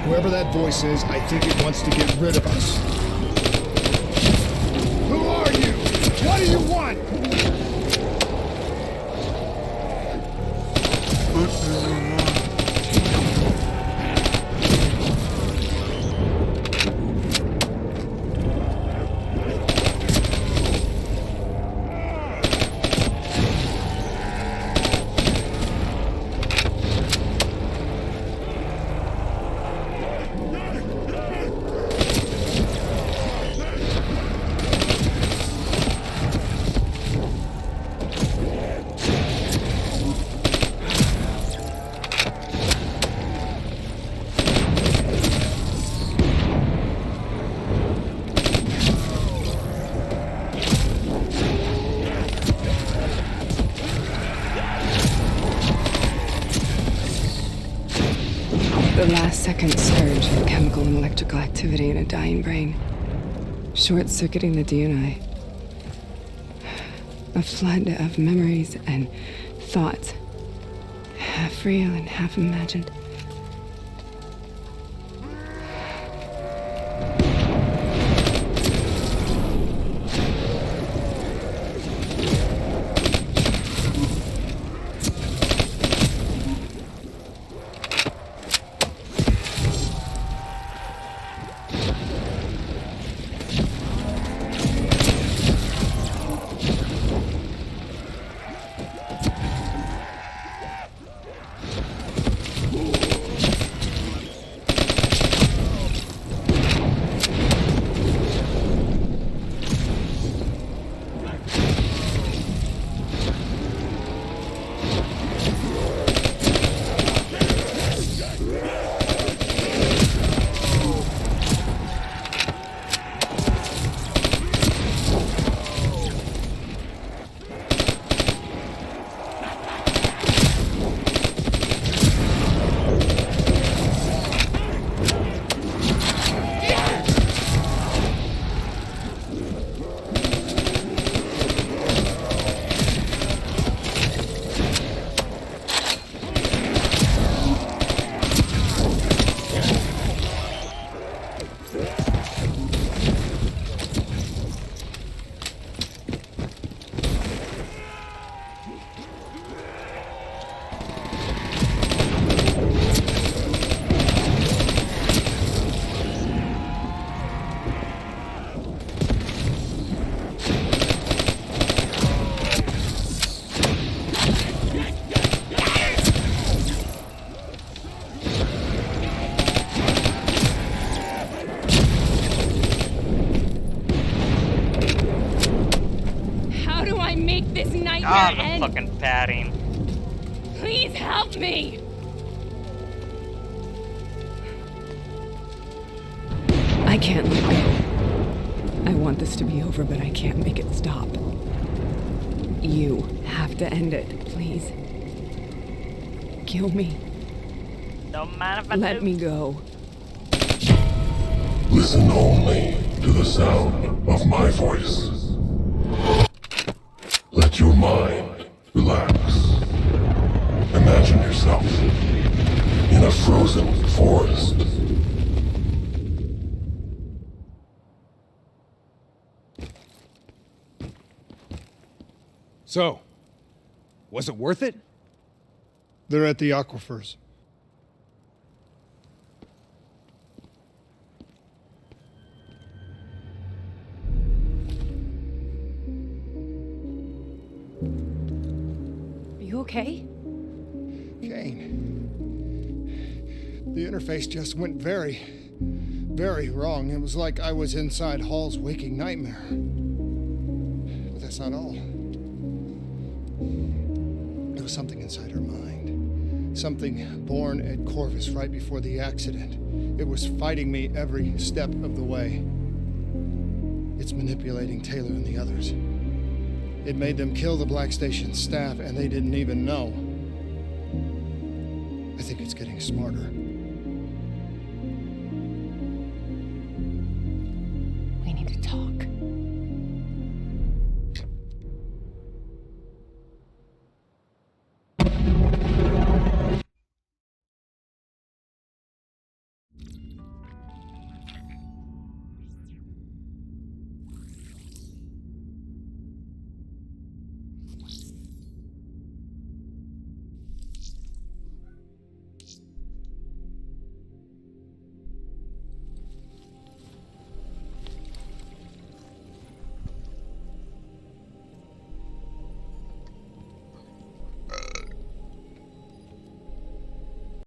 whoever that voice is, I think it wants to get rid of us. Who are you? What do you want? The last second surge of chemical and electrical activity in a dying brain. Short-circuiting the DNI. A flood of memories and thoughts. Half real and half imagined. Ooh. Ah, can't the end. fucking padding. Please help me. I can't let go. I want this to be over, but I can't make it stop. You have to end it, please. Kill me. Don't mind if I Let do. me go. Listen only to the sound of my voice. Let your mind relax. Imagine yourself in a frozen forest. So, was it worth it? They're at the aquifers. Are you okay? Kane. The interface just went very, very wrong. It was like I was inside Hall's waking nightmare. But that's not all. There was something inside her mind. Something born at Corvus right before the accident. It was fighting me every step of the way. It's manipulating Taylor and the others. It made them kill the Black Station staff, and they didn't even know. I think it's getting smarter. We need to talk.